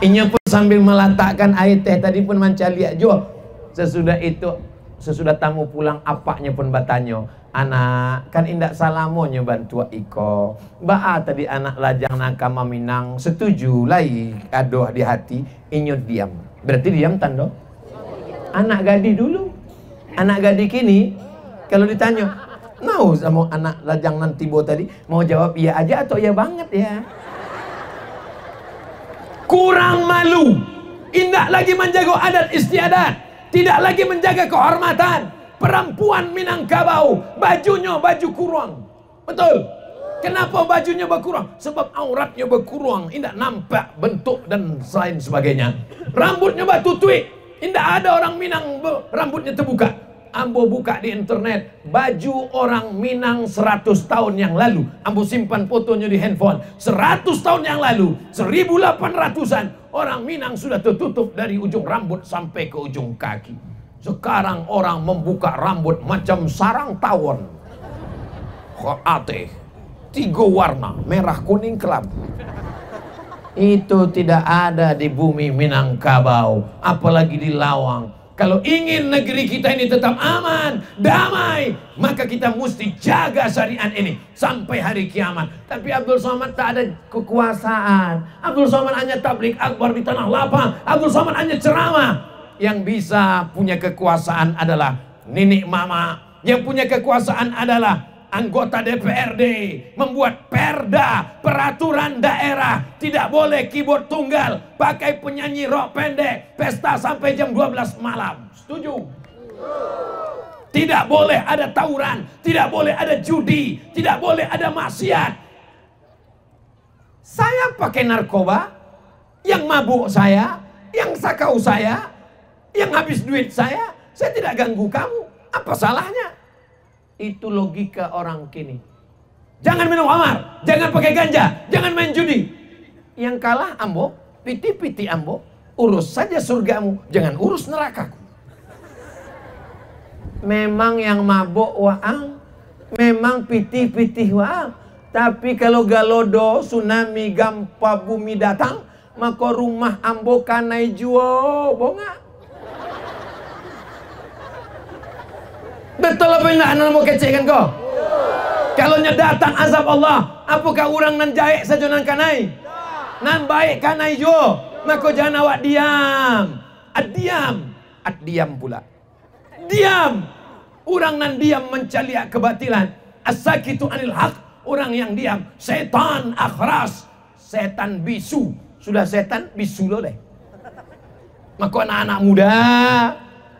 Inyo pun sambil meletakkan air teh tadi pun mencaliak juga. Sesudah itu, sesudah tamu pulang, apaknya pun bertanya, "Anak, kan indak salamonya bantu iko. Baa tadi anak lajang nakama minang, setuju lagi adoh di hati." Inyo diam. Berarti diam tanda anak gadi dulu. Anak gadi kini kalau ditanya, "Mau sama anak lajang nanti bo tadi?" Mau jawab iya aja atau iya banget ya. Kurang malu. Indak lagi menjaga adat istiadat, tidak lagi menjaga kehormatan. Perempuan Minangkabau bajunya baju kurung. Betul. Kenapa bajunya berkurang? Sebab auratnya berkurang, indak nampak bentuk dan lain sebagainya. Rambutnya batutui, indak ada orang Minang rambutnya terbuka. Ambo buka di internet baju orang Minang 100 tahun yang lalu. Ambo simpan fotonya di handphone. 100 tahun yang lalu, 1800-an, orang Minang sudah tertutup dari ujung rambut sampai ke ujung kaki. Sekarang orang membuka rambut macam sarang tawon. Khoate 3 warna, merah, kuning, kelabu. Itu tidak ada di bumi Minangkabau, apalagi di Lawang. Kalau ingin negeri kita ini tetap aman, damai, maka kita mesti jaga syariat ini sampai hari kiamat. Tapi Abdul Somad tak ada kekuasaan. Abdul Somad hanya tablik akbar di tanah lapang. Abdul Somad hanya ceramah. Yang bisa punya kekuasaan adalah nenek mama. Yang punya kekuasaan adalah anggota DPRD, membuat perda, peraturan daerah, tidak boleh keyboard tunggal, pakai penyanyi rock pendek, pesta sampai jam 12 malam. Setuju? Tidak boleh ada tawuran, tidak boleh ada judi, tidak boleh ada maksiat. Saya pakai narkoba, yang mabuk saya, yang sakau saya, yang habis duit saya tidak ganggu kamu. Apa salahnya? Itu logika orang kini. Jangan minum khamar, jangan pakai ganja, jangan main judi. Yang kalah ambo, piti-piti ambo, urus saja surgamu, jangan urus nerakaku. Memang yang mabok waang, memang piti-piti waang. Tapi kalau galodo, tsunami, gempa bumi datang, maka rumah ambo kanai juo, bonga. Betul apa yang nak mau kecekkan kau? Kalau datang azab Allah, apakah orang nan jaik saja nan kanai? Nan baik kanai jo, maka jangan awak diam. Diam pula. Diam. Orang nan diam mencaliak kebatilan. As-sakitu anil haq. Orang yang diam, setan akhras, setan bisu. Sudah setan bisu lo deh. Maka anak-anak muda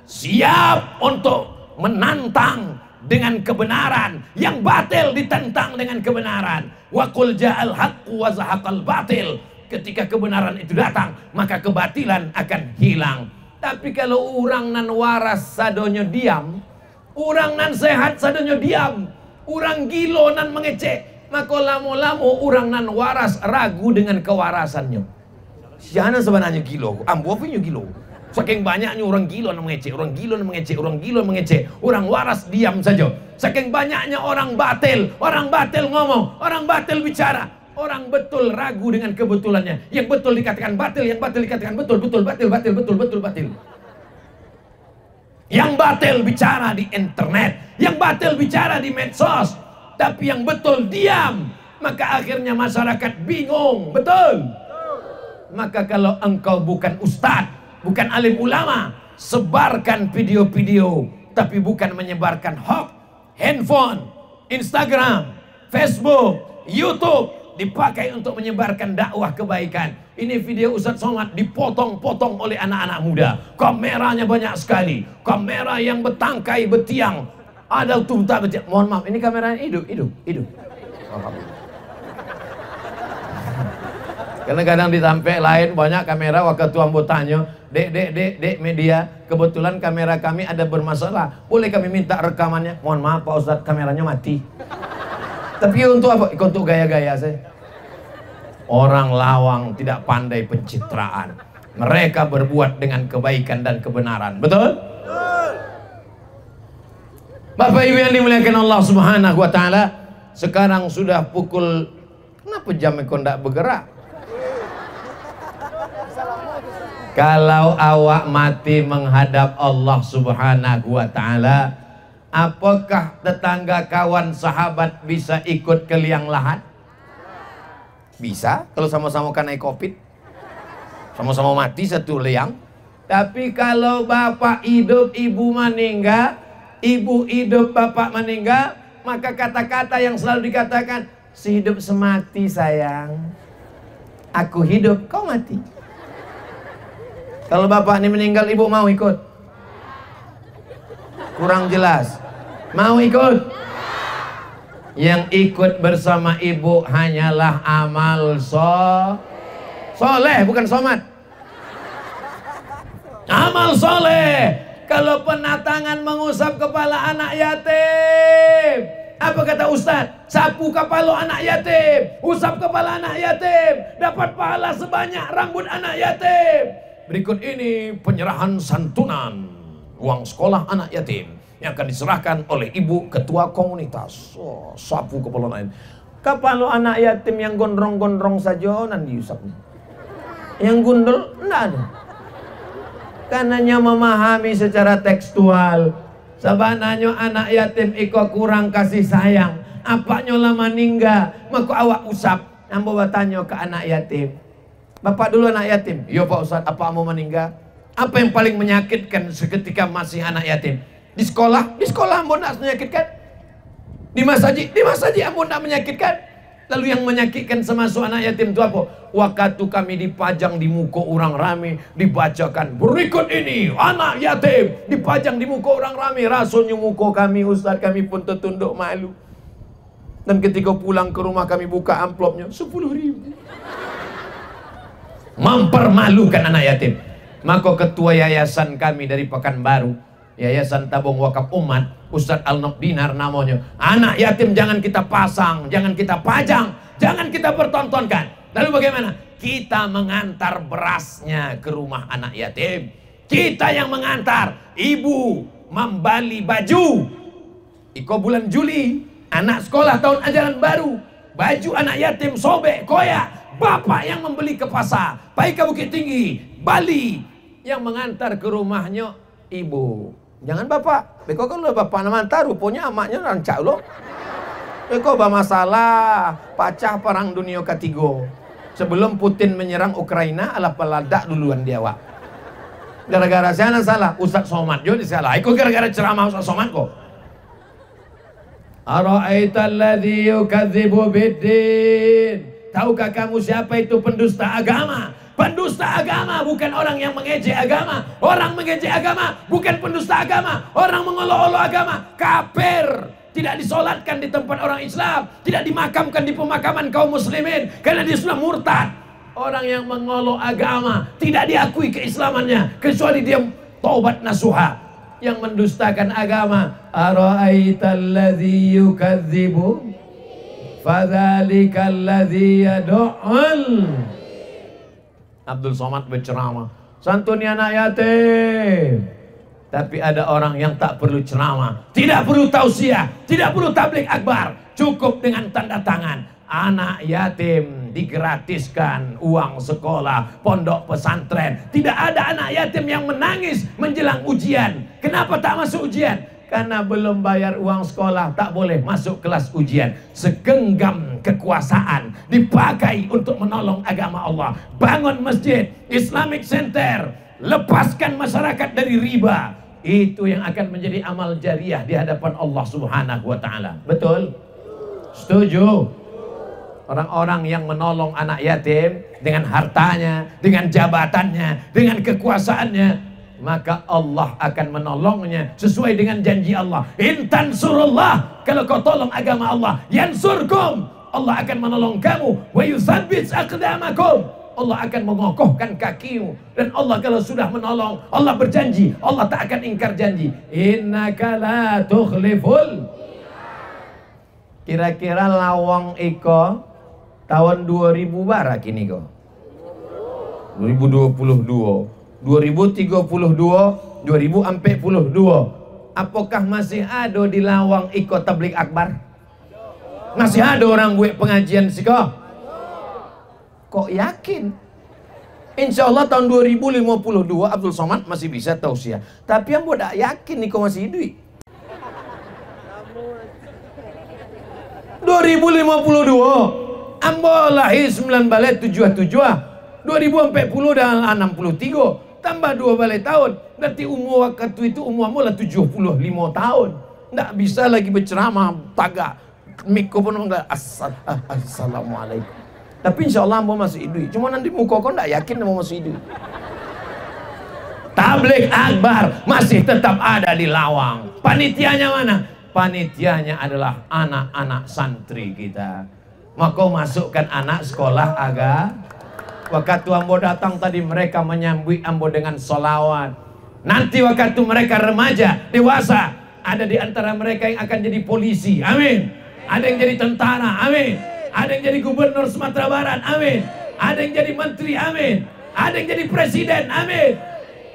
siap untuk menantang dengan kebenaran, yang batil ditentang dengan kebenaran. Wa qul ja'al haqqu wa zahaqal batil. Ketika kebenaran itu datang, maka kebatilan akan hilang. Tapi kalau orang nan waras sadonyo diam, orang nan sehat sadonyo diam, orang gilo nan mengecek, maka lamo-lamo orang nan waras ragu dengan kewarasannya. Siapa sebenarnya gilo? Ambo punya gilo. Saking banyaknya orang gila yang mengecek, orang gila yang mengecek, orang gila yang mengecek, orang waras diam saja. Saking banyaknya orang batil ngomong, orang batil bicara, Orang betul ragu dengan kebetulannya. Yang betul dikatakan batil, yang batil dikatakan betul, betul, batil, batil, betul, betul, batil. Yang batil bicara di internet, yang batil bicara di medsos, tapi yang betul diam. Maka akhirnya masyarakat bingung, betul? Maka kalau engkau bukan ustadz, bukan alim ulama, sebarkan video-video, tapi bukan menyebarkan hoax. Handphone, Instagram, Facebook, YouTube dipakai untuk menyebarkan dakwah kebaikan. Ini video Ustadz Somad dipotong-potong oleh anak-anak muda. Kameranya banyak sekali. Kamera yang bertangkai, bertiang. Ada tunta bertiang. Mohon maaf, ini kameranya hidup. Karena kadang di sampai lain banyak kamera, waktu tuan bertanya, dek media, kebetulan kamera kami ada bermasalah. Boleh kami minta rekamannya? Mohon maaf Pak Ustadz, kameranya mati. Tapi untuk apa? Untuk gaya-gaya saya. Orang lawang tidak pandai pencitraan. Mereka berbuat dengan kebaikan dan kebenaran. Betul? Bapak Ibu yang dimuliakan Allah Subhanahu wa taala, sekarang sudah pukul, kenapa jamnya kok tidak bergerak? Kalau awak mati menghadap Allah Subhanahu wa taala, apakah tetangga, kawan, sahabat bisa ikut ke liang lahat? Bisa, kalau sama-sama kena COVID, sama-sama mati satu liang. Tapi kalau bapak hidup, ibu meninggal, ibu hidup, bapak meninggal, maka kata-kata yang selalu dikatakan, si hidup semati sayang, aku hidup, kau mati. Kalau bapak ini meninggal, ibu mau ikut? Kurang jelas. Mau ikut? Yang ikut bersama ibu hanyalah amal soleh, bukan somat. Amal soleh. Kalau penatangan mengusap kepala anak yatim, apa kata Ustadz? Sapu kepala anak yatim, usap kepala anak yatim, dapat pahala sebanyak rambut anak yatim. Berikut ini penyerahan santunan uang sekolah anak yatim yang akan diserahkan oleh ibu ketua komunitas. Oh, sapu kepala anak yatim. Kepala anak yatim yang gondrong-gondrong saja nanti diusapnya. Yang gundul enggak ada. Karenanya memahami secara tekstual. Sebenarnya anak yatim iko kurang kasih sayang. Apaknya lama meninggal, maka awak usap. Ambo bertanya ke anak yatim. Bapak dulu anak yatim. Yo Pak Ustaz, apa mau meninggal? Apa yang paling menyakitkan seketika masih anak yatim? Di sekolah ambo tidak menyakitkan. Di masjid ambo tidak menyakitkan. Lalu yang menyakitkan semasa anak yatim itu apa? Waktu kami dipajang di muka orang ramai, dibacakan berikut ini anak yatim, dipajang di muka orang ramai. Rasanya muka kami Ustaz, kami pun tertunduk malu. Dan ketika pulang ke rumah kami buka amplopnya 10.000. Mempermalukan anak yatim. Maka ketua yayasan kami dari Pekanbaru, Yayasan Tabung Wakaf Umat, Ustadz Al-Nokdinar namanya. Anak yatim jangan kita pasang, jangan kita pajang, jangan kita pertontonkan. Lalu bagaimana? Kita mengantar berasnya ke rumah anak yatim. Kita yang mengantar. Ibu membeli baju. Iko bulan Juli, anak sekolah tahun ajaran baru. Baju anak yatim sobek, koyak. Bapak yang membeli ke pasar. Baik ke Bukit Tinggi, Bali. Yang mengantar ke rumahnya ibu. Jangan bapak. Beko kalau bapak mengantar, rupanya amaknya rancak loh. Beko bermasalah. Pacah perang dunia ketiga. Sebelum Putin menyerang Ukraina, ala peladak duluan dia wak. Gara-gara saya salah. Ustadz Somad juga salah. Ikut gara-gara ceramah Ustadz Somad kok. Ara'aital ladzi yukadzibu biddin. Tahukah kamu siapa itu pendusta agama? Pendusta agama bukan orang yang mengejek agama. Orang mengejek agama bukan pendusta agama. Orang mengolok-olok agama, kafir. Tidak disolatkan di tempat orang Islam, tidak dimakamkan di pemakaman kaum muslimin karena dia sudah murtad. Orang yang mengolok agama tidak diakui keislamannya kecuali dia taubat nasuha. Yang mendustakan agama, ara'aital ladzi yukadzibu fadzalikal ladzi yad'ul. Abdul Somad berceramah, santuni anak yatim. Tapi ada orang yang tak perlu ceramah, tidak perlu tausiah, tidak perlu tabligh akbar, cukup dengan tanda tangan. anak yatim digratiskan uang sekolah, pondok pesantren. Tidak ada anak yatim yang menangis menjelang ujian. Kenapa tak masuk ujian? Karena belum bayar uang sekolah, tak boleh masuk kelas ujian. Segenggam kekuasaan dipakai untuk menolong agama Allah. Bangun masjid, Islamic Center, lepaskan masyarakat dari riba. Itu yang akan menjadi amal jariah di hadapan Allah Subhanahu wa ta'ala. Betul? Setuju? Orang-orang yang menolong anak yatim dengan hartanya, dengan jabatannya, dengan kekuasaannya, maka Allah akan menolongnya sesuai dengan janji Allah. Intan surullah, kalau kau tolong agama Allah, yansurkum, Allah akan menolong kamu. Wa yuthabbit aqdamakum, Allah akan mengokohkan kakimu. Dan Allah kalau sudah menolong, Allah berjanji, Allah tak akan ingkar janji. Innaka la tukhliful. Kira-kira lawang iko tahun 2000 barak ini kok 2022, 2032, 2042. Apakah masih ada di lawang ikut tablik akbar? Masih ada orang buat pengajian sih kok? Kok yakin? Insya Allah tahun 2052 Abdul Somad masih bisa tausiah. Tapi yang bodak yakin nih kok masih hidup. 2052 Ambo lahir 9 balai 77, 2040 dan 63, tambah 2 balai tahun. Berarti umur waktu itu umur ambo lah 75 tahun. Nggak bisa lagi berceramah, tagak mikrofon enggak. Assalamualaikum. Tapi insya Allah ambo masih hidup. Cuma nanti muka kau nggak yakin ambo masih hidup. Tabligh akbar masih tetap ada di lawang. Panitianya mana? Panitianya adalah anak-anak santri kita. Maka masukkan anak sekolah agama. Waktu ambo datang tadi mereka menyambut ambo dengan solawat. Nanti waktu mereka remaja, dewasa, ada di antara mereka yang akan jadi polisi, amin. Ada yang jadi tentara, amin. Ada yang jadi gubernur Sumatera Barat, amin. Ada yang jadi menteri, amin. Ada yang jadi presiden, amin.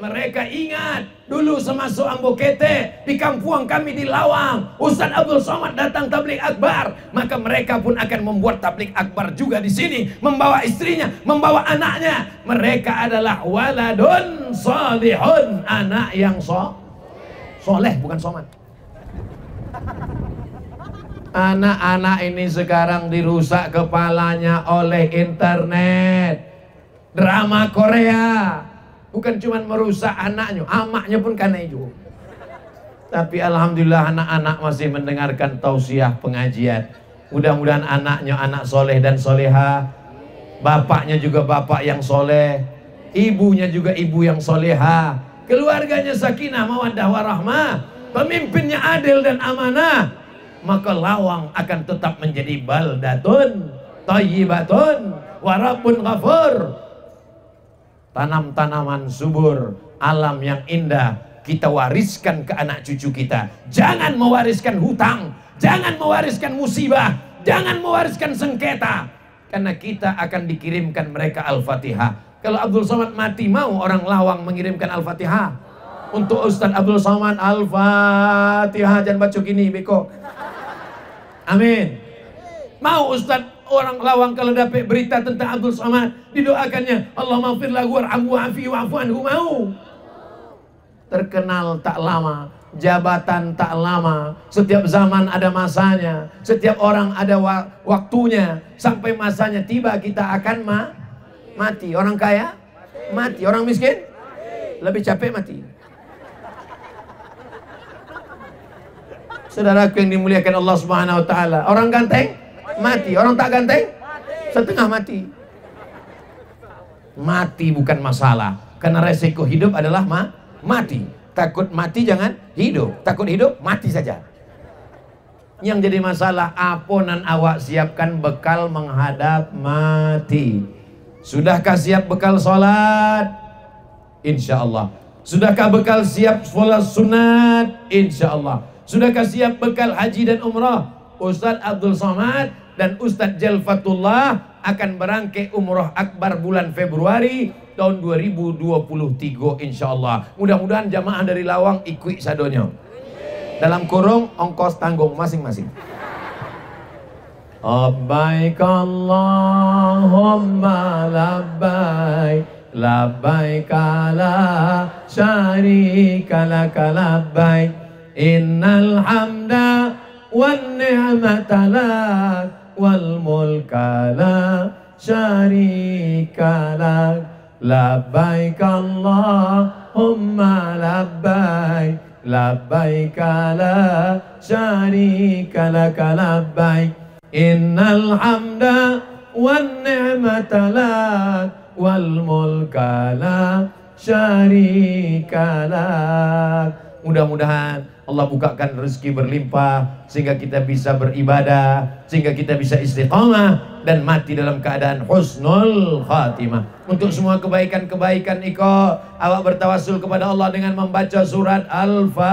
Mereka ingat dulu semasuk ambo kete di kampung kami di Lawang, Ustaz Abdul Somad datang tabligh akbar, maka mereka pun akan membuat tabligh akbar juga di sini, membawa istrinya, membawa anaknya. Mereka adalah waladun salihun, anak yang soleh, bukan somad. Anak-anak ini sekarang dirusak kepalanya oleh internet, drama Korea. Bukan cuma merusak anaknya, amaknya pun karena itu. Tapi alhamdulillah anak-anak masih mendengarkan tausiah pengajian. Mudah-mudahan anaknya anak soleh dan soleha, bapaknya juga bapak yang soleh, ibunya juga ibu yang soleha, keluarganya sakinah mawaddah warahmah, pemimpinnya adil dan amanah. Maka Lawang akan tetap menjadi baldatun thayyibatun wa rabbun ghafur. Tanam-tanaman subur, alam yang indah kita wariskan ke anak cucu kita. Jangan mewariskan hutang, jangan mewariskan musibah, jangan mewariskan sengketa. Karena kita akan dikirimkan mereka Al-Fatihah. Kalau Abdul Somad mati, mau orang Lawang mengirimkan Al-Fatihah? Untuk Ustaz Abdul Somad, Al-Fatihah. Jangan baca gini, beko. Amin. Mau Ustaz orang Lawang kalau dapat berita tentang Abdul Somad, didoakannya Allah maghfir lahu warhamhu wa'afi wa'fu anhu, mau? Terkenal tak lama, jabatan tak lama, setiap zaman ada masanya, setiap orang ada waktunya. Sampai masanya tiba kita akan mati. Orang kaya mati, orang miskin lebih capek mati. Saudaraku yang dimuliakan Allah Subhanahu wa taala, orang ganteng mati, orang tak ganteng setengah mati. Mati bukan masalah, karena resiko hidup adalah mati. Takut mati jangan hidup, takut hidup mati saja. Yang jadi masalah, aponan awak siapkan bekal menghadap mati. Sudahkah siap bekal sholat? Insya Allah. Sudahkah bekal siap sholat sunat? Insya Allah. Sudahkah siap bekal haji dan umrah? Ustaz Abdul Somad dan Ustaz Jalfatullah akan berangkai umrah akbar bulan Februari tahun 2023 insya Allah. Mudah-mudahan jamaah dari Lawang ikut sadonya. Dalam kurung ongkos tanggung masing-masing. Labbaik Allahumma labbaik, labbaik la syarika laka labbaik, innal hamda wan ni'mata lak wal mulka la syarika lak. Labbaik Allahumma labbaik, labbaik la syarika laka labbaik, innal hamda wan ni'mata lak wal mulka la syarika lak. Mudah-mudahan Allah bukakan rezeki berlimpah sehingga kita bisa beribadah, sehingga kita bisa istiqamah dan mati dalam keadaan husnul khatimah. Untuk semua kebaikan-kebaikan awak bertawassul kepada Allah dengan membaca surat Al-Fatihah.